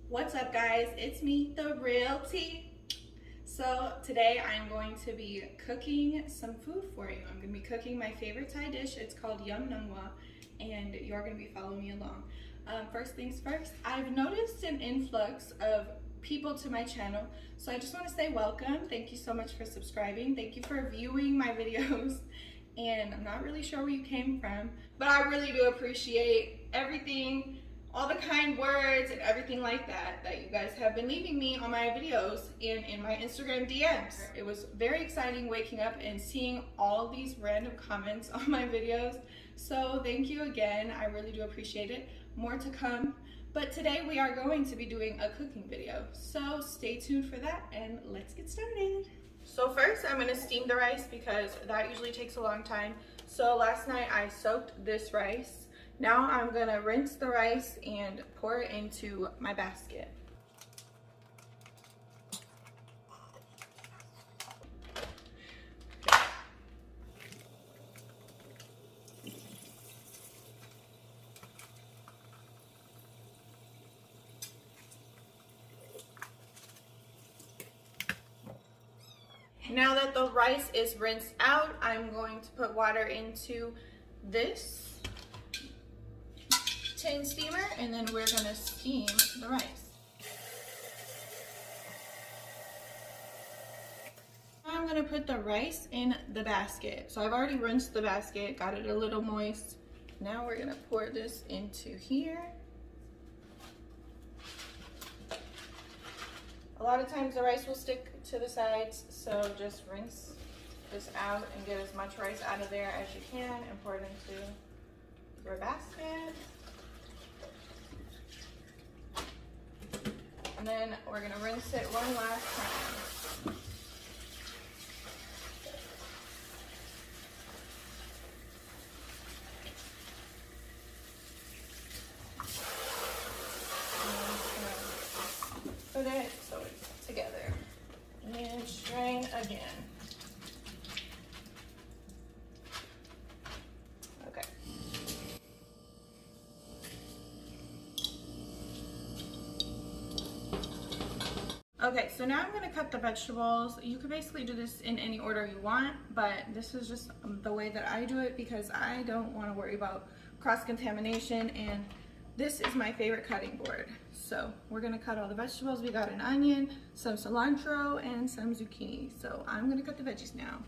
What's up, guys? It's me, the real T. So today I'm going to be cooking some food for you. I'm going to be cooking my favorite Thai dish. It's called Yum Nungwa, and you're going to be following me along. First things first, I've noticed an influx of people to my channel, so I just want to say welcome. Thank you so much for subscribing. Thank you for viewing my videos. And I'm not really sure where you came from, but I really do appreciate everything, all the kind words and everything like that you guys have been leaving me on my videos and in my Instagram DMs. It was very exciting waking up and seeing all these random comments on my videos. So thank you again. I really do appreciate it. More to come. But today we are going to be doing a cooking video. So stay tuned for that and let's get started. So first I'm gonna steam the rice because that usually takes a long time. So last night I soaked this rice. Now I'm gonna rinse the rice and pour it into my basket. Now that the rice is rinsed out, I'm going to put water into this tin steamer, and then we're gonna steam the rice. Now I'm gonna put the rice in the basket. So I've already rinsed the basket, got it a little moist. Now we're gonna pour this into here. A lot of times the rice will stick to the sides, so just rinse this out and get as much rice out of there as you can and pour it into your basket. And then we're gonna rinse it one last time. Put it so it's together and strain again. Okay. Okay, so now I'm gonna cut the vegetables. You could basically do this in any order you want, but this is just the way that I do it because I don't want to worry about cross-contamination, and this is my favorite cutting board. So we're gonna cut all the vegetables. We got an onion, some cilantro, and some zucchini. So I'm gonna cut the veggies now.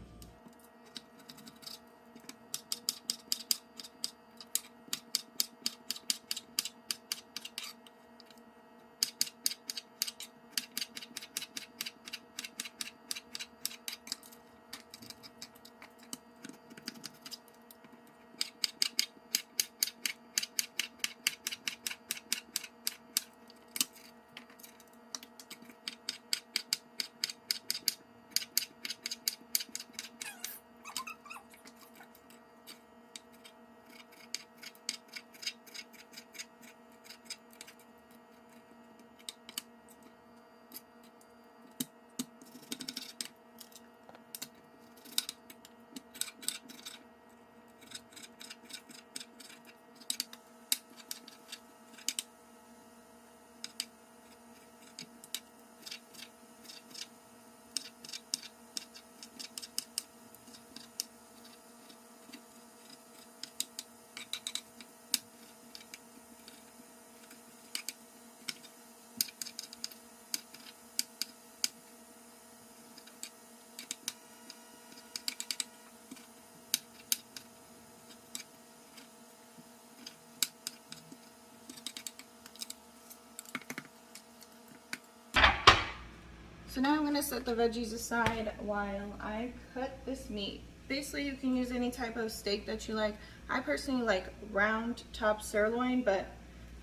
So now I'm gonna set the veggies aside while I cut this meat. Basically, you can use any type of steak that you like. I personally like round top sirloin, but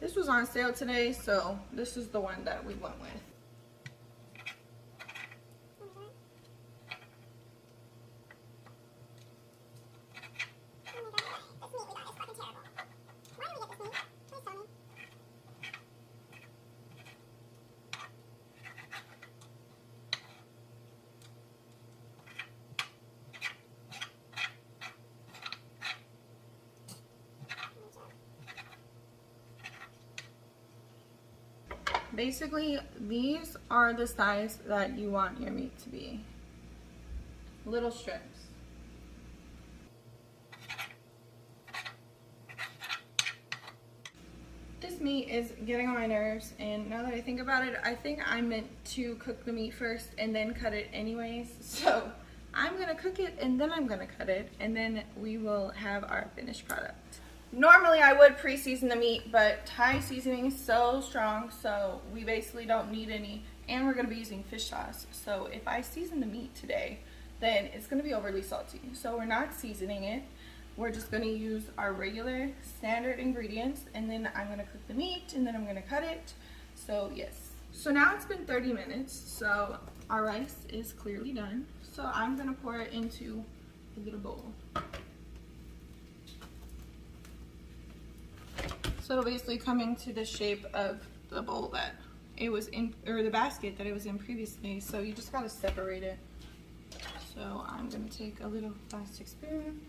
this was on sale today, so this is the one that we went with. Basically, these are the size that you want your meat to be. Little strips. This meat is getting on my nerves, and now that I think about it, I think I meant to cook the meat first and then cut it anyways. So I'm gonna cook it and then I'm gonna cut it, and then we will have our finished product. Normally I would pre-season the meat, but Thai seasoning is so strong, so we basically don't need any, and we're gonna be using fish sauce. So if I season the meat today, then it's gonna be overly salty. So we're not seasoning it. We're just gonna use our regular standard ingredients, and then I'm gonna cook the meat, and then I'm gonna cut it. So yes. So now it's been 30 minutes, so our rice is clearly done. So I'm gonna pour it into a little bowl. So it'll basically come into the shape of the bowl that it was in, or the basket that it was in previously. So you just gotta separate it. So I'm gonna take a little plastic spoon,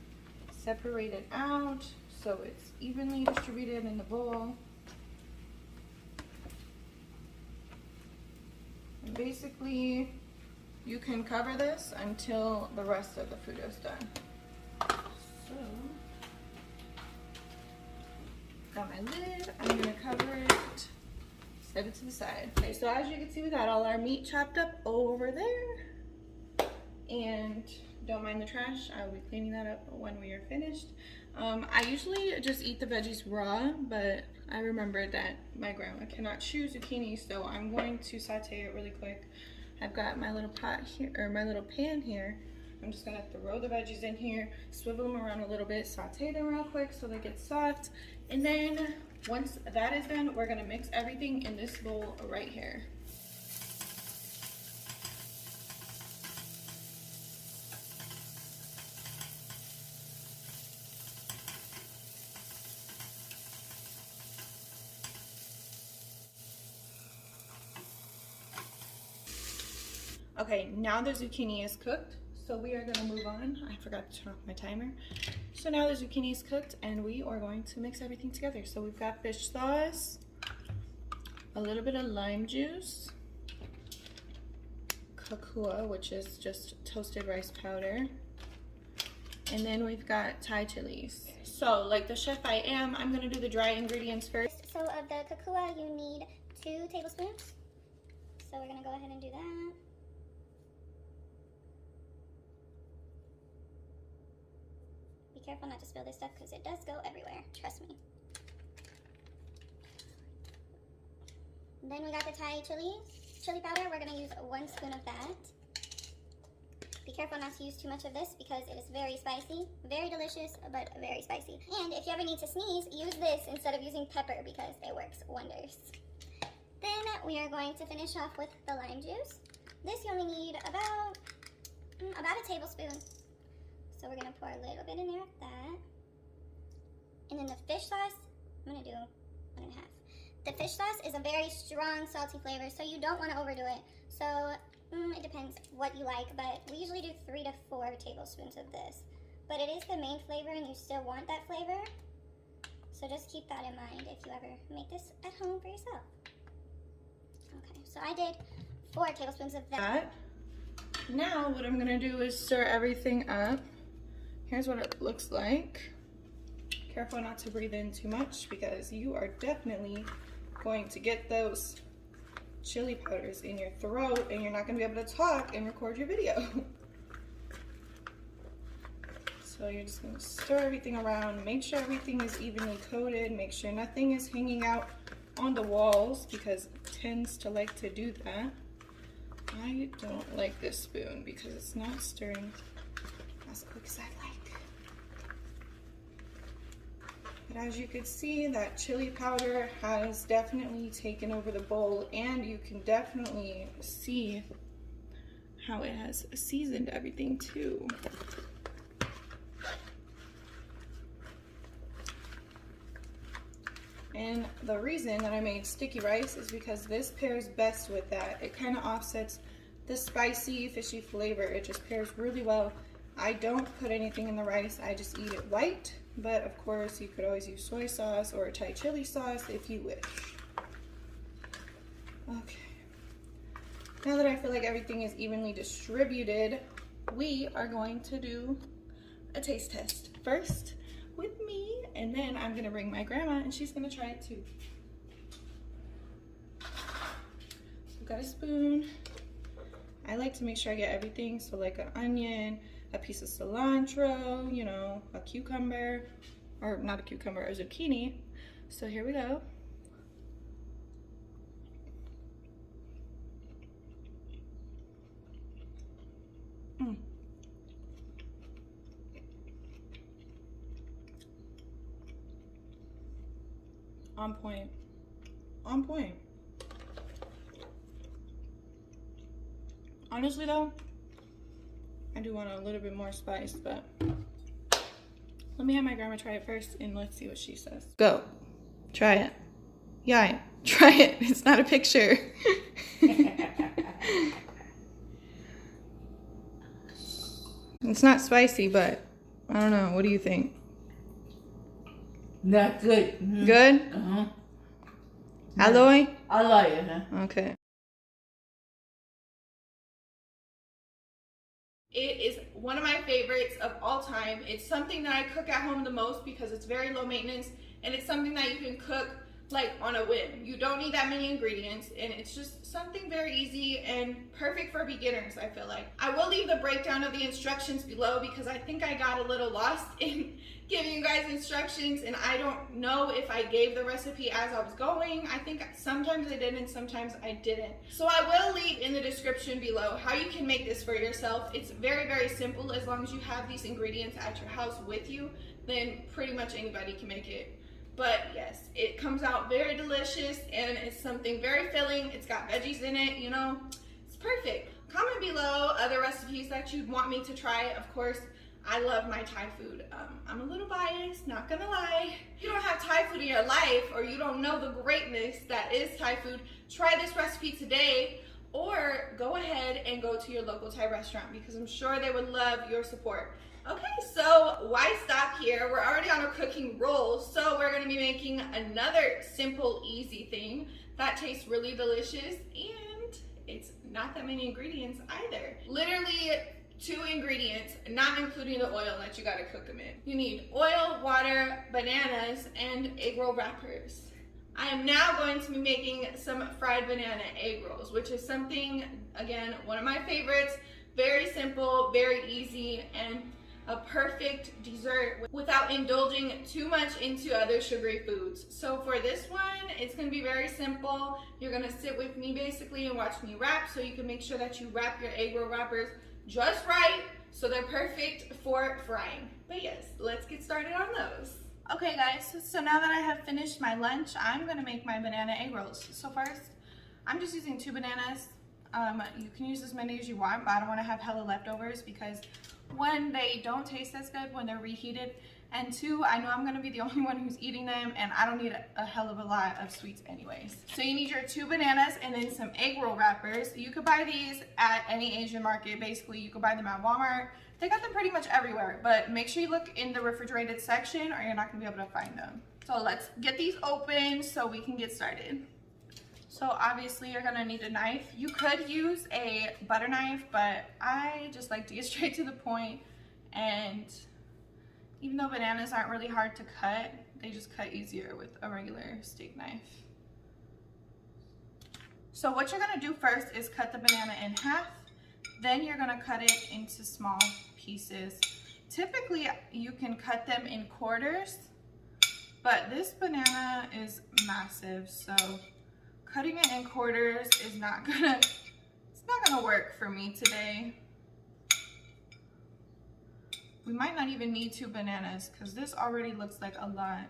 separate it out so it's evenly distributed in the bowl. And basically, you can cover this until the rest of the food is done. So, got my lid, I'm gonna cover it, set it to the side. Okay, so as you can see, we got all our meat chopped up over there. And don't mind the trash, I will be cleaning that up when we are finished. I usually just eat the veggies raw, but I remembered that my grandma cannot chew zucchini, so I'm going to saute it really quick. I've got my little pot here, or my little pan here. I'm just gonna throw the veggies in here, swivel them around a little bit, saute them real quick so they get soft. And then once that is done, we're gonna mix everything in this bowl right here. Okay, now the zucchini is cooked, so we are gonna move on. I forgot to turn off my timer. So now the zucchini is cooked, and we are going to mix everything together. So we've got fish sauce, a little bit of lime juice, cocoa, which is just toasted rice powder, and then we've got Thai chilies. So like the chef I am, I'm gonna do the dry ingredients first. So of the cocoa, you need 2 tablespoons. So we're gonna go ahead and do that. Be careful not to spill this stuff because it does go everywhere, trust me. And then we got the Thai chili powder. We're gonna use 1 spoon of that. Be careful not to use too much of this because it is very spicy, very delicious, but very spicy. And if you ever need to sneeze, use this instead of using pepper because it works wonders. Then we are going to finish off with the lime juice. This you only need about a tablespoon. So we're gonna pour a little bit in there of that. And then the fish sauce, I'm gonna do 1 1/2. The fish sauce is a very strong salty flavor, so you don't wanna overdo it. So it depends what you like, but we usually do 3 to 4 tablespoons of this. But it is the main flavor and you still want that flavor. So just keep that in mind if you ever make this at home for yourself. Okay, so I did 4 tablespoons of that. Now what I'm gonna do is stir everything up. Here's what it looks like. Careful not to breathe in too much because you are definitely going to get those chili powders in your throat and you're not gonna be able to talk and record your video. So you're just gonna stir everything around, make sure everything is evenly coated, make sure nothing is hanging out on the walls because it tends to like to do that. I don't like this spoon because it's not stirring as quick as I like. But as you can see, that chili powder has definitely taken over the bowl, and you can definitely see how it has seasoned everything too. And the reason that I made sticky rice is because this pairs best with that. It kind of offsets the spicy, fishy flavor. It just pairs really well. I don't put anything in the rice, I just eat it white. But of course, you could always use soy sauce or Thai chili sauce if you wish. Okay. Now that I feel like everything is evenly distributed, we are going to do a taste test. First with me, and then I'm gonna bring my grandma and she's gonna try it too. I've got a spoon. I like to make sure I get everything, so like an onion, a piece of cilantro, you know, a cucumber, or not a cucumber, a zucchini. So here we go. On point. On point. Honestly though, I do want a little bit more spice, but let me have my grandma try it first and let's see what she says. Go. Try it. Yeah, try it. It's not a picture. It's not spicy, but I don't know. What do you think? That's good. Mm-hmm. Good? Uh-huh. Aloy? I like it, huh? Okay. It is one of my favorites of all time. It's something that I cook at home the most because it's very low maintenance, and it's something that you can cook like on a whim. You don't need that many ingredients, and it's just something very easy and perfect for beginners, I feel like. I will leave the breakdown of the instructions below because I think I got a little lost in giving you guys instructions, and I don't know if I gave the recipe as I was going. I think sometimes I did and sometimes I didn't. So I will leave in the description below how you can make this for yourself. It's very, very simple. As long as you have these ingredients at your house with you, then pretty much anybody can make it. But yes, it comes out very delicious and it's something very filling. It's got veggies in it, you know, it's perfect. Comment below other recipes that you'd want me to try. Of course, I love my Thai food. I'm a little biased, not gonna lie. If you don't have Thai food in your life or you don't know the greatness that is Thai food, try this recipe today or go ahead and go to your local Thai restaurant because I'm sure they would love your support. Okay, so why stop here? We're already on a cooking roll, so we're gonna be making another simple, easy thing that tastes really delicious and it's not that many ingredients either. Literally 2 ingredients, not including the oil that you gotta cook them in. You need oil, water, bananas, and egg roll wrappers. I am now going to be making some fried banana egg rolls, which is something, again, one of my favorites. Very simple, very easy, and a perfect dessert without indulging too much into other sugary foods. So for this one, it's gonna be very simple. You're gonna sit with me basically and watch me wrap, so you can make sure that you wrap your egg roll wrappers just right so they're perfect for frying. But yes, let's get started on those. Okay guys, so now that I have finished my lunch, I'm gonna make my banana egg rolls. So first, I'm just using 2 bananas. You can use as many as you want, but I don't wanna have hella leftovers because 1, they don't taste as good when they're reheated, and 2, I know I'm gonna be the only one who's eating them and I don't need a hell of a lot of sweets anyways. So you need your 2 bananas and then some egg roll wrappers. You could buy these at any Asian market. Basically, you could buy them at Walmart. They got them pretty much everywhere, but make sure you look in the refrigerated section or you're not gonna be able to find them. So let's get these open so we can get started. So obviously you're gonna need a knife. You could use a butter knife, but I just like to get straight to the point. And even though bananas aren't really hard to cut, they just cut easier with a regular steak knife. So what you're gonna do first is cut the banana in half. Then you're gonna cut it into small pieces. Typically you can cut them in quarters, but this banana is massive, so cutting it in quarters is not gonna work for me today. We might not even need 2 bananas because this already looks like a lot.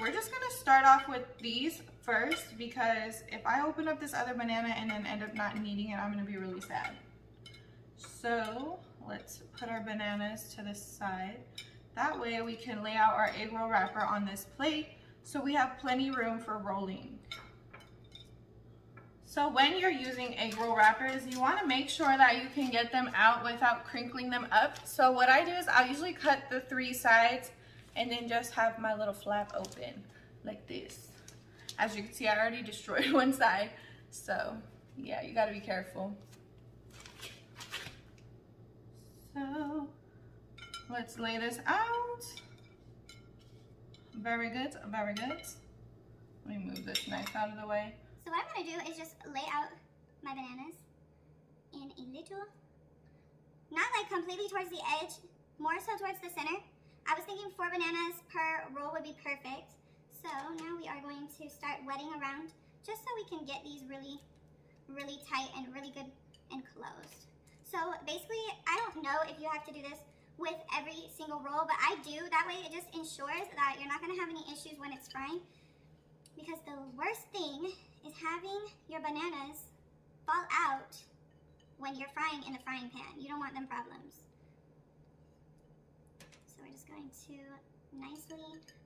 We're just gonna start off with these first because if I open up this other banana and then end up not needing it, I'm gonna be really sad. So let's put our bananas to the side. That way we can lay out our egg roll wrapper on this plate so we have plenty room for rolling. So when you're using egg roll wrappers, you want to make sure that you can get them out without crinkling them up. So what I do is I'll usually cut the 3 sides and then just have my little flap open like this. As you can see, I already destroyed one side. So yeah, you got to be careful. So let's lay this out. Very good, very good. Let me move this knife out of the way. So what I'm going to do is just lay out my bananas in a little, not like completely towards the edge, more so towards the center. I was thinking 4 bananas per roll would be perfect. So now we are going to start wetting around just so we can get these really, really tight and really good and closed. So basically, I don't know if you have to do this with every single roll, but I do. That way it just ensures that you're not going to have any issues when it's frying. Because the worst thing is having your bananas fall out when you're frying in the frying pan. You don't want them problems. So we're just going to nicely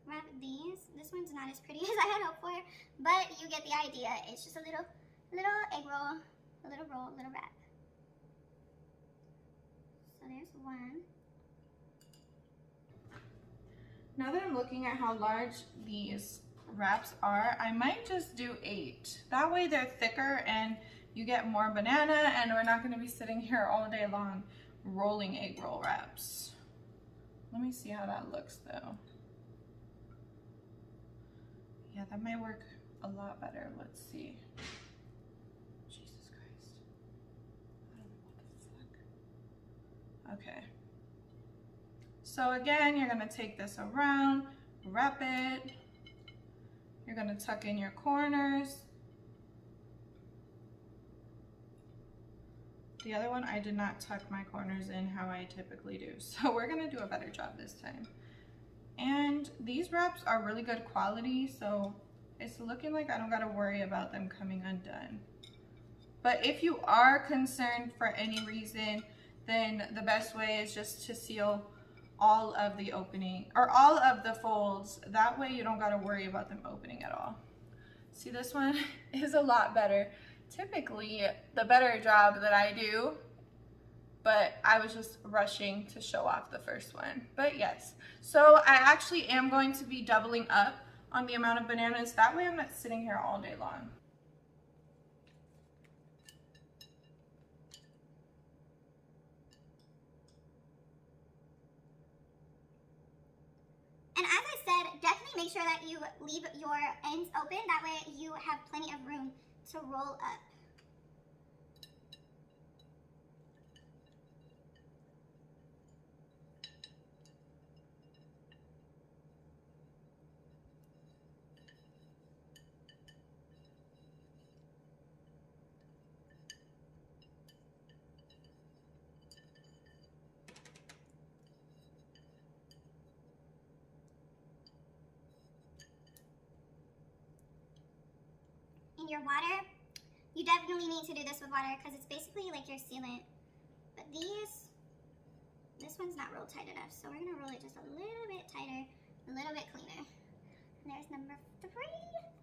wrap these. This one's not as pretty as I had hoped for, but you get the idea. It's just a little egg roll, a little roll, a little wrap. So there's one. Now that I'm looking at how large these wraps are, I might just do 8. That way they're thicker and you get more banana, and we're not going to be sitting here all day long rolling egg roll wraps. Let me see how that looks though. Yeah, that might work a lot better. Let's see. Jesus Christ. I don't know what the fuck. Okay. So again, you're going to take this around, wrap it. You're going to tuck in your corners. The other one, I did not tuck my corners in how I typically do. So we're going to do a better job this time. And these wraps are really good quality, so it's looking like I don't got to worry about them coming undone. But if you are concerned for any reason, then the best way is just to seal all of the opening or all of the folds. That way you don't got to worry about them opening at all. See, this one is a lot better. Typically the better job that I do, but I was just rushing to show off the first one. But yes, so I actually am going to be doubling up on the amount of bananas. That way I'm not sitting here all day long. And as I said, definitely make sure that you leave your ends open. That way you have plenty of room to roll up. Your water, you definitely need to do this with water because it's basically like your sealant. But this one's not rolled tight enough, so we're gonna roll it just a little bit tighter, a little bit cleaner. And there's number 3,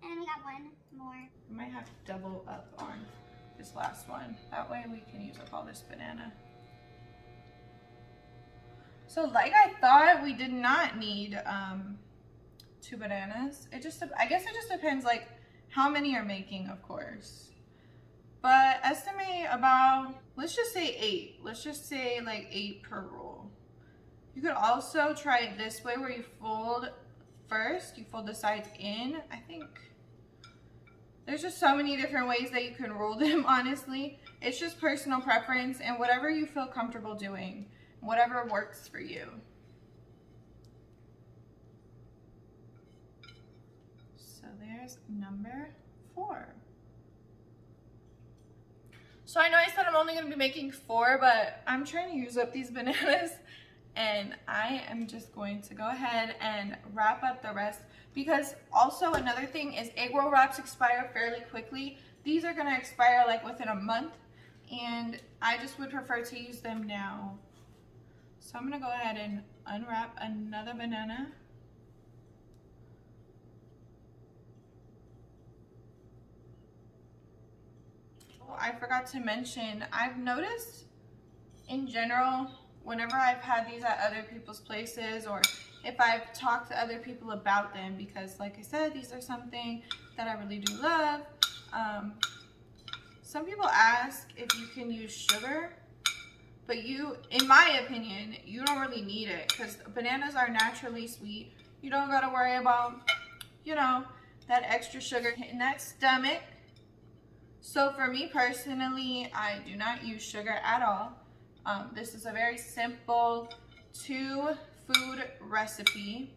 and we got one more. I might have to double up on this last one. That way we can use up all this banana. So like I thought, we did not need 2 bananas. I guess it just depends like how many you're making, of course. But estimate about, let's just say 8. Let's just say like 8 per roll. You could also try it this way where you fold first, you fold the sides in. I think there's just so many different ways that you can roll them, honestly. It's just personal preference and whatever you feel comfortable doing, whatever works for you. There's number 4. So I know I said I'm only going to be making 4, but I'm trying to use up these bananas, and I am just going to go ahead and wrap up the rest, because also another thing is egg roll wraps expire fairly quickly. These are going to expire like within a month, and I just would prefer to use them now. So I'm going to go ahead and unwrap another banana. I forgot to mention, I've noticed in general, whenever I've had these at other people's places, or if I've talked to other people about them, because like I said, these are something that I really do love. Some people ask if you can use sugar, but in my opinion, you don't really need it, because bananas are naturally sweet. You don't gotta worry about, you know, that extra sugar hitting that stomach. So for me personally, I do not use sugar at all. This is a very simple 2-food recipe,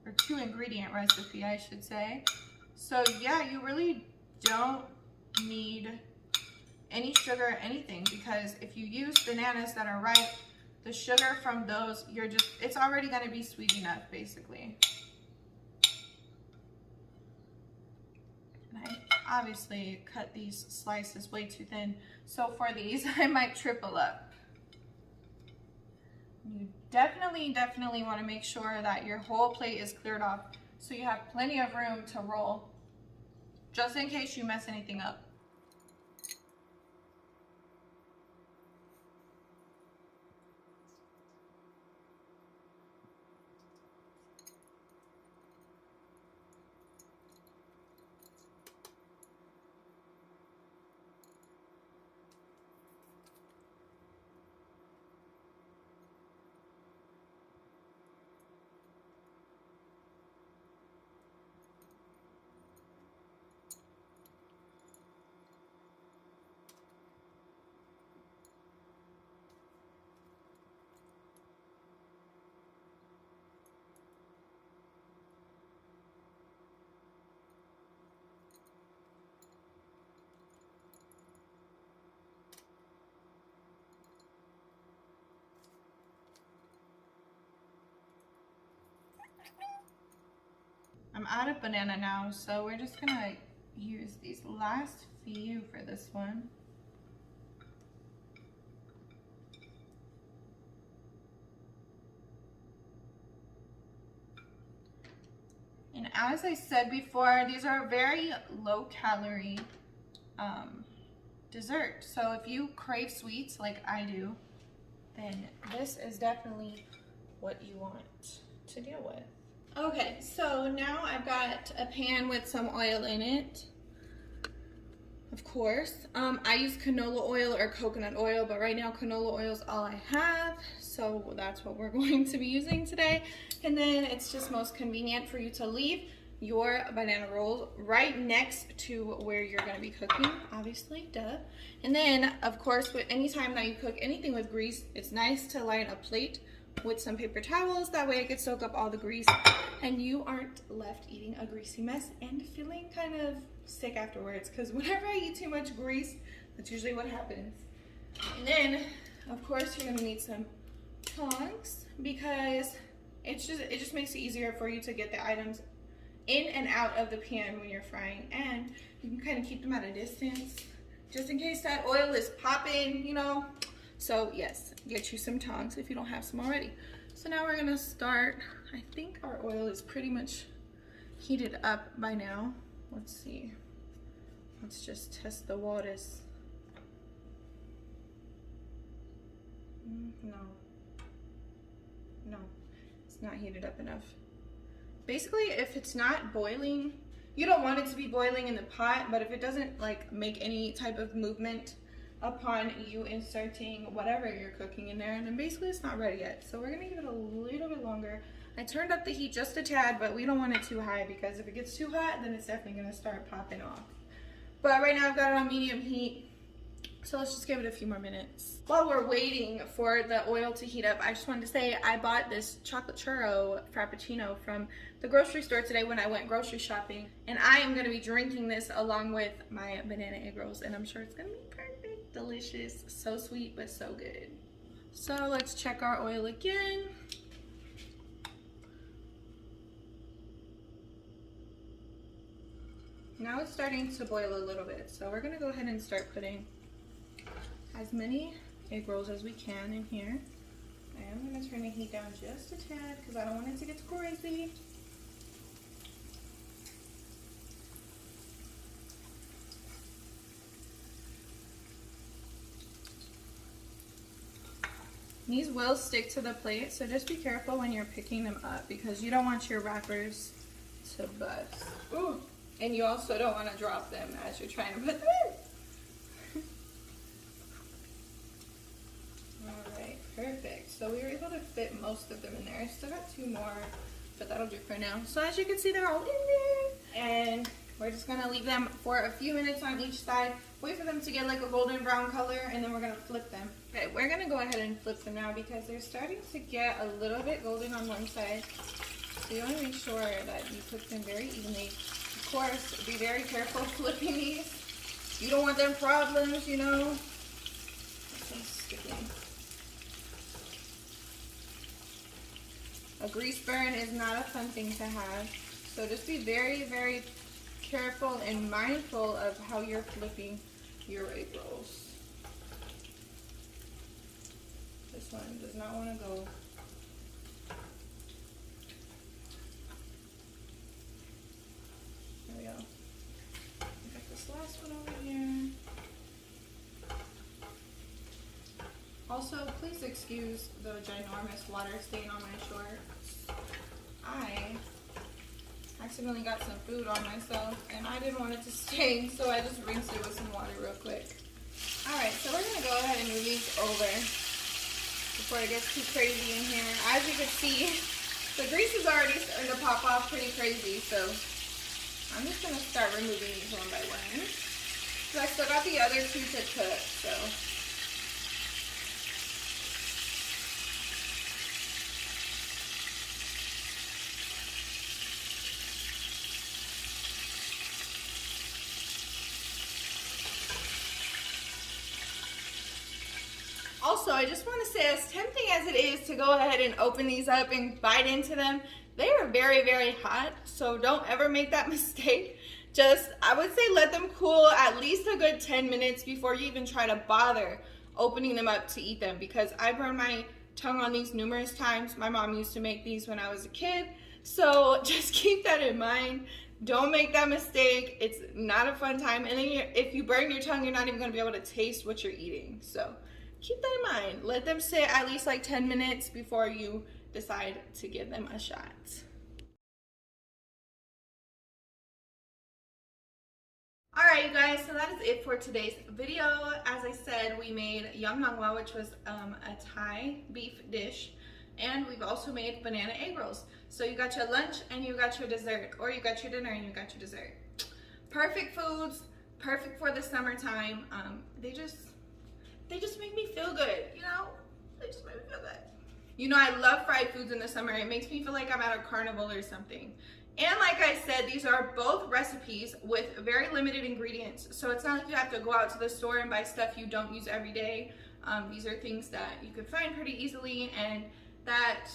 or 2-ingredient recipe, I should say. So yeah, you really don't need any sugar or anything, because if you use bananas that are ripe, the sugar from those, it's already gonna be sweet enough, basically. And I obviously cut these slices way too thin, so for these, I might triple up. You definitely want to make sure that your whole plate is cleared off, so you have plenty of room to roll, just in case you mess anything up. I'm out of banana now, so we're just gonna use these last few for this one. And as I said before, these are very low calorie dessert. So if you crave sweets like I do, then this is definitely what you want to deal with. Okay, so now I've got a pan with some oil in it. Of course, I use canola oil or coconut oil, but right now canola oil is all I have, so that's what we're going to be using today. And then it's just most convenient for you to leave your banana rolls right next to where you're going to be cooking, obviously, duh. And then, of course, anytime that you cook anything with grease, it's nice to line a plate with some paper towels. That way it can soak up all the grease and you aren't left eating a greasy mess and feeling kind of sick afterwards, because whenever I eat too much grease, that's usually what happens. And then, of course, you're gonna need some tongs, because it just makes it easier for you to get the items in and out of the pan when you're frying, and you can kind of keep them at a distance just in case that oil is popping, you know. So yes, get you some tongs if you don't have some already. So now we're gonna start. I think our oil is pretty much heated up by now. Let's see. Let's just test the waters. No, it's not heated up enough. Basically, if it's not boiling, you don't want it to be boiling in the pot, but if it doesn't like make any type of movement upon you inserting whatever you're cooking in there, then basically it's not ready yet. So we're gonna give it a little bit longer. I turned up the heat just a tad, but we don't want it too high, because if it gets too hot, then it's definitely gonna start popping off. But right now I've got it on medium heat, so let's just give it a few more minutes. While we're waiting for the oil to heat up, I just wanted to say I bought this chocolate churro frappuccino from the grocery store today when I went grocery shopping, and I am gonna be drinking this along with my banana egg rolls, and I'm sure it's gonna be perfect, delicious, so sweet but so good. So let's check our oil again. Now it's starting to boil a little bit, so we're gonna go ahead and start putting as many egg rolls as we can in here. I am gonna turn the heat down just a tad because I don't want it to get too crazy. These will stick to the plate, so just be careful when you're picking them up because you don't want your wrappers to bust. Ooh. And you also don't want to drop them as you're trying to put them in. Alright, perfect. So we were able to fit most of them in there. I still got 2 more, but that'll do for now. So as you can see, they're all in there. And we're just going to leave them for a few minutes on each side. Wait for them to get like a golden brown color, and then we're going to flip them. Okay, we're going to go ahead and flip them now because they're starting to get a little bit golden on one side. So you want to make sure that you cook them very evenly. Of course, be very careful flipping these. You don't want them problems, you know. A grease burn is not a fun thing to have. So just be very, very careful and mindful of how you're flipping your egg rolls. This one does not want to go. There we go. Got this last one over here. Also, please excuse the ginormous water stain on my shorts. I accidentally got some food on myself and I didn't want it to stain, so I just rinsed it with some water real quick. Alright, so we're going to go ahead and move these over before it gets too crazy in here. As you can see, the grease is already starting to pop off pretty crazy, so I'm just going to start removing these one by one. So I still got the other 2 to cook, so. Also, I just want to say, as tempting as it is to go ahead and open these up and bite into them, they are very, very hot, so don't ever make that mistake. Just, I would say let them cool at least a good 10 minutes before you even try to bother opening them up to eat them, because I burned my tongue on these numerous times. My mom used to make these when I was a kid, so just keep that in mind. Don't make that mistake. It's not a fun time, and then if you burn your tongue, you're not even going to be able to taste what you're eating. So keep that in mind. Let them sit at least like 10 minutes before you decide to give them a shot. Alright, you guys, so that is it for today's video. As I said, we made yum nangwa, which was a Thai beef dish, and we've also made banana egg rolls. So you got your lunch and you got your dessert, or you got your dinner and you got your dessert. Perfect foods, perfect for the summertime. They just make me feel good, you know? They just make me feel good. You know, I love fried foods in the summer. It makes me feel like I'm at a carnival or something. And like I said, these are both recipes with very limited ingredients. So it's not like you have to go out to the store and buy stuff you don't use every day. These are things that you could find pretty easily and that,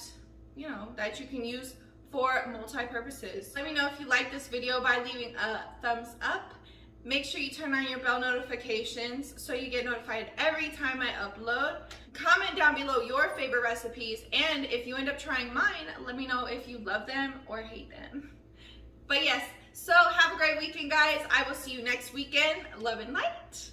you know, that you can use for multi-purposes. Let me know if you like this video by leaving a thumbs up. Make sure you turn on your bell notifications so you get notified every time I upload. Comment down below your favorite recipes, and if you end up trying mine, let me know if you love them or hate them. But yes, so have a great weekend, guys. I will see you next weekend. Love and light.